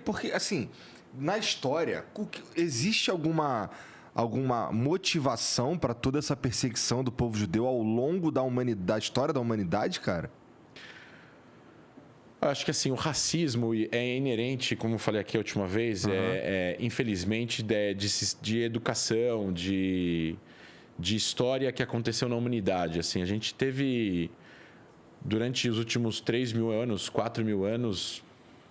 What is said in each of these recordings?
Porque, assim, na história, existe alguma motivação para toda essa perseguição do povo judeu ao longo da história da humanidade, cara? Acho que assim, o racismo é inerente, como eu falei aqui a última vez, infelizmente, de educação, de história que aconteceu na humanidade. Assim, a gente teve, durante os últimos 3.000 anos, 4.000 anos,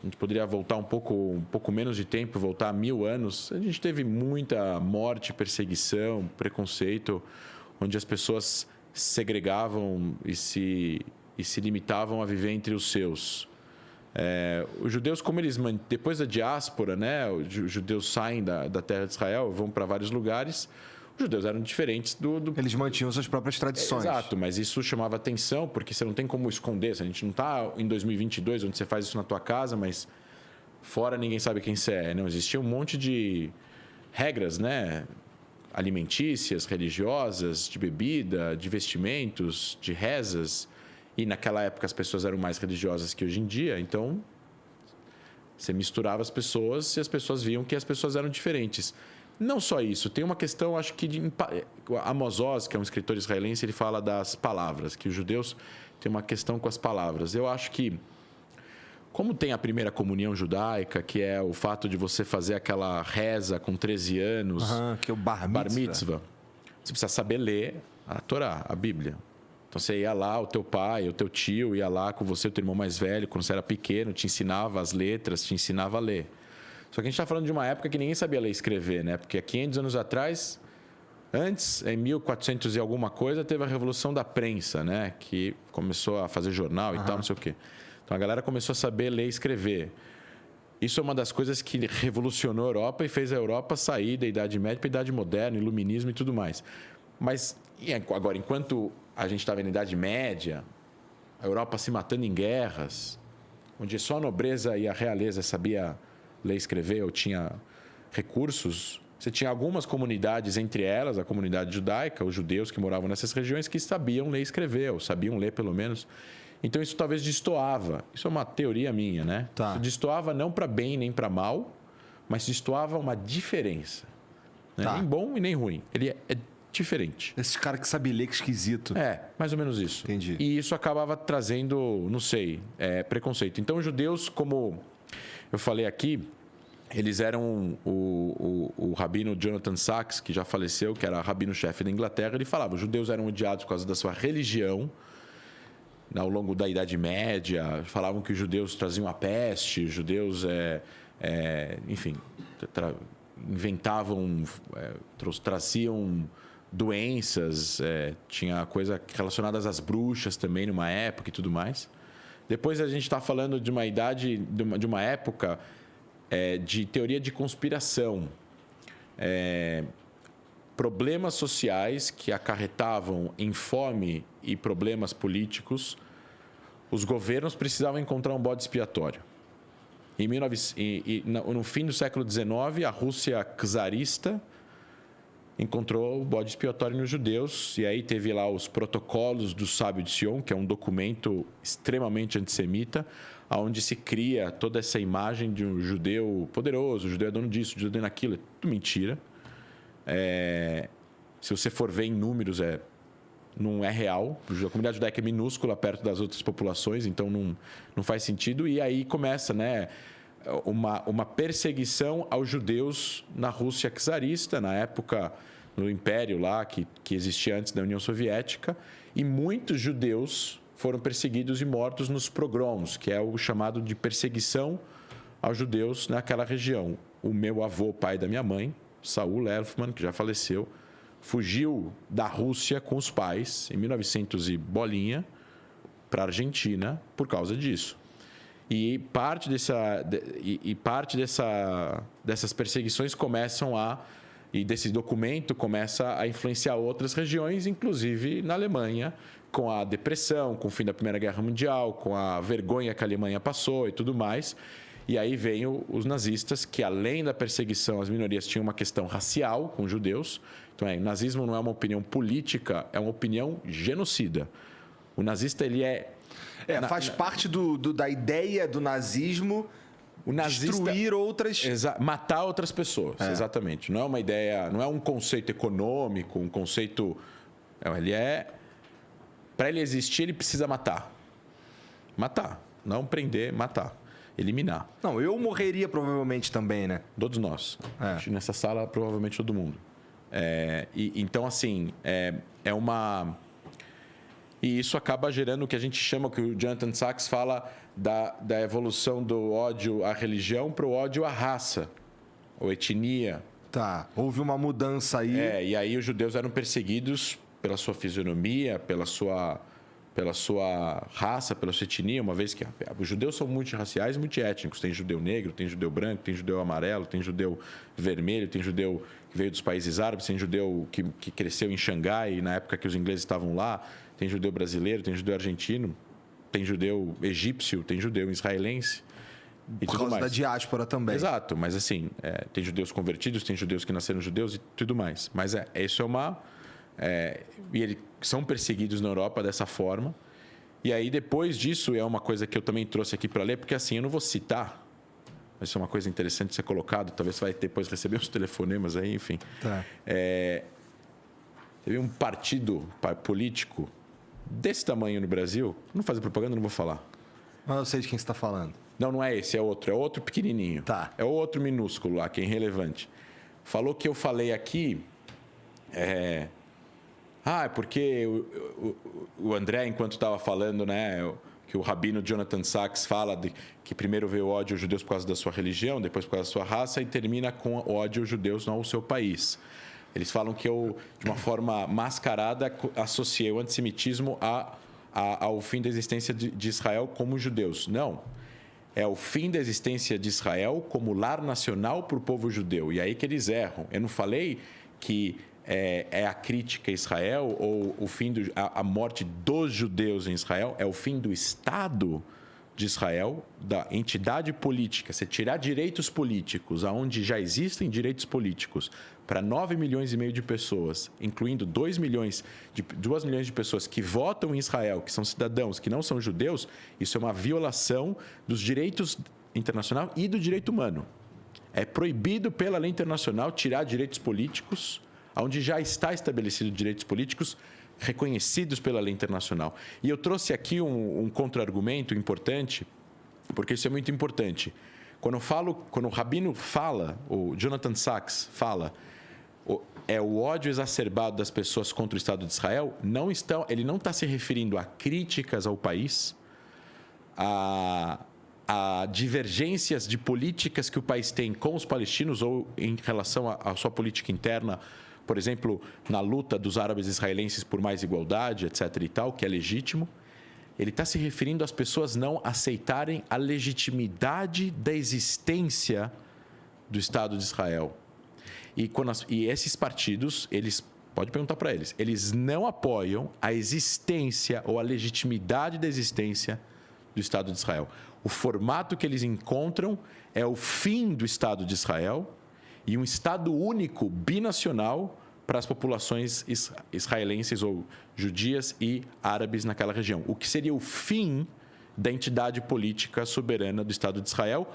a gente poderia voltar um pouco menos de tempo, voltar a 1.000 anos. A gente teve muita morte, perseguição, preconceito, onde as pessoas segregavam e se limitavam a viver entre os seus. Os judeus, como eles depois da diáspora, né, os judeus saem da terra de Israel, vão para vários lugares. Os judeus eram diferentes do... Eles mantinham suas próprias tradições. Exato, mas isso chamava atenção, porque você não tem como esconder. A gente não está em 2022, onde você faz isso na tua casa, mas fora ninguém sabe quem você é. Não, existia um monte de regras, né, alimentícias, religiosas, de bebida, de vestimentos, de rezas. E naquela época as pessoas eram mais religiosas que hoje em dia, então você misturava as pessoas e as pessoas viam que as pessoas eram diferentes. Não só isso, tem uma questão, acho que Amos Oz, que é um escritor israelense, ele fala das palavras, que os judeus têm uma questão com as palavras. Eu acho que, como tem a primeira comunhão judaica, que é o fato de você fazer aquela reza com 13 anos, que é o bar mitzvah, você precisa saber ler a Torá, a Bíblia. Então, você ia lá, o teu pai, o teu tio ia lá com você, o teu irmão mais velho, quando você era pequeno, te ensinava as letras, te ensinava a ler. Só que a gente está falando de uma época que ninguém sabia ler e escrever, né? Porque há 500 anos atrás, antes, em 1400 e alguma coisa, teve a Revolução da Prensa, né? Que começou a fazer jornal e tal, não sei o quê. Então, a galera começou a saber ler e escrever. Isso é uma das coisas que revolucionou a Europa e fez a Europa sair da Idade Média para a Idade Moderna, Iluminismo e tudo mais. Mas, agora, enquanto a gente estava na Idade Média, a Europa se matando em guerras, onde só a nobreza e a realeza sabia ler e escrever ou tinha recursos, você tinha algumas comunidades, entre elas a comunidade judaica, os judeus que moravam nessas regiões, que sabiam ler e escrever, ou sabiam ler pelo menos. Então isso talvez destoava. Isso é uma teoria minha, né? Tá. Isso destoava não para bem nem para mal, mas destoava uma diferença. Né? Tá. Nem bom e nem ruim. Ele é diferente. Esse cara que sabe ler, que esquisito. Mais ou menos isso. Entendi. E isso acabava trazendo, não sei, preconceito. Então, os judeus, como eu falei aqui, eles eram o rabino Jonathan Sacks, que já faleceu, que era rabino-chefe da Inglaterra. Ele falava, os judeus eram odiados por causa da sua religião. Ao longo da Idade Média, falavam que os judeus traziam a peste, os judeus, enfim, inventavam, traziam doenças, tinha coisa relacionadas às bruxas também numa época e tudo mais. Depois a gente está falando de uma idade, de uma época de teoria de conspiração. Problemas sociais que acarretavam em fome e problemas políticos, os governos precisavam encontrar um bode expiatório. No fim do século XIX, a Rússia czarista encontrou o bode expiatório nos judeus, e aí teve lá os protocolos do Sábio de Sion, que é um documento extremamente antissemita, onde se cria toda essa imagem de um judeu poderoso, o judeu é dono disso, o judeu é dono daquilo, é tudo mentira. Se você for ver em números, não é real. A comunidade judaica é minúscula perto das outras populações, então não faz sentido. E aí começa, né, uma perseguição aos judeus na Rússia czarista, na época, no Império lá, que existia antes da União Soviética. E muitos judeus foram perseguidos e mortos nos pogroms, que é o chamado de perseguição aos judeus naquela região. O meu avô, pai da minha mãe, Saul Elfman, que já faleceu, fugiu da Rússia com os pais, em 1900 e bolinha, para a Argentina por causa disso. E parte dessas perseguições começam e desse documento começa a influenciar outras regiões, inclusive na Alemanha, com a depressão, com o fim da Primeira Guerra Mundial, com a vergonha que a Alemanha passou e tudo mais. E aí vem os nazistas, que além da perseguição às minorias, tinham uma questão racial com os judeus. Então, o nazismo não é uma opinião política, é uma opinião genocida. O nazista, ele faz parte da ideia do nazismo O nazista... Destruir outras... Matar outras pessoas, exatamente. Não é uma ideia, não é um conceito econômico, um conceito... Para ele existir, ele precisa matar. Matar. Não prender, matar. Eliminar. Não, eu morreria provavelmente também, né? Todos nós. Nessa sala, provavelmente todo mundo. Então, assim, é uma... E isso acaba gerando o que a gente chama, que o Jonathan Sachs fala da evolução do ódio à religião para o ódio à raça, ou etnia. Tá, houve uma mudança aí. E aí os judeus eram perseguidos pela sua fisionomia, pela sua raça, pela sua etnia, uma vez que os judeus são multirraciais e multiétnicos. Tem judeu negro, tem judeu branco, tem judeu amarelo, tem judeu vermelho, tem judeu que veio dos países árabes, tem judeu que cresceu em Xangai, na época que os ingleses estavam lá, tem judeu brasileiro, tem judeu argentino, tem judeu egípcio, tem judeu israelense. E Por tudo causa mais. da diáspora também. Exato, mas assim, tem judeus convertidos, tem judeus que nasceram judeus e tudo mais. Mas isso é uma... e eles são perseguidos na Europa dessa forma. E aí, depois disso, é uma coisa que eu também trouxe aqui para ler, porque assim, eu não vou citar, mas isso é uma coisa interessante de ser colocado, talvez você vai depois receber uns telefonemas aí, enfim. Tá. Teve um partido político desse tamanho no Brasil, não fazer propaganda, não vou falar. Mas eu sei de quem você está falando. Não é esse, é outro pequenininho. Tá. É outro minúsculo lá, que é irrelevante. Falou que eu falei aqui... é porque o André, enquanto estava falando, né, que o rabino Jonathan Sachs fala que primeiro veio o ódio aos judeus por causa da sua religião, depois por causa da sua raça, e termina com o ódio aos judeus no seu país. Eles falam que eu, de uma forma mascarada, associei o antissemitismo ao fim da existência de Israel como judeus. Não. É o fim da existência de Israel como lar nacional para o povo judeu. E aí que eles erram. Eu não falei que é a crítica a Israel ou o fim a morte dos judeus em Israel. É o fim do Estado de Israel, da entidade política. Você tirar direitos políticos, aonde já existem direitos políticos, para 9 milhões e meio de pessoas, incluindo 2 milhões de pessoas que votam em Israel, que são cidadãos, que não são judeus, isso é uma violação dos direitos internacionais e do direito humano. É proibido pela lei internacional tirar direitos políticos, onde já está estabelecido direitos políticos reconhecidos pela lei internacional. E eu trouxe aqui um contra-argumento importante, porque isso é muito importante. Quando o rabino fala, o Jonathan Sachs fala, o ódio exacerbado das pessoas contra o Estado de Israel, ele não está se referindo a críticas ao país, a divergências de políticas que o país tem com os palestinos ou em relação à sua política interna, por exemplo, na luta dos árabes israelenses por mais igualdade, etc. e tal, que é legítimo. Ele está se referindo às pessoas não aceitarem a legitimidade da existência do Estado de Israel. E esses partidos, pode perguntar para eles, eles não apoiam a existência ou a legitimidade da existência do Estado de Israel. O formato que eles encontram é o fim do Estado de Israel e um Estado único, binacional, para as populações israelenses ou judias e árabes naquela região. O que seria o fim da entidade política soberana do Estado de Israel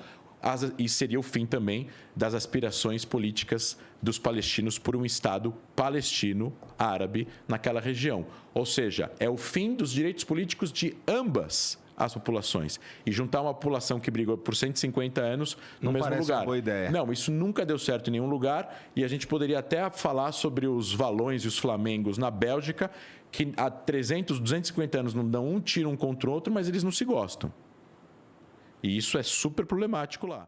e seria o fim também das aspirações políticas dos palestinos por um Estado palestino árabe naquela região. Ou seja, é o fim dos direitos políticos de ambas as populações. E juntar uma população que brigou por 150 anos no mesmo lugar. Uma boa ideia. Não, isso nunca deu certo em nenhum lugar. E a gente poderia até falar sobre os Valões e os Flamengos na Bélgica, que há 300, 250 anos não dão um tiro um contra o outro, mas eles não se gostam. E isso é super problemático lá.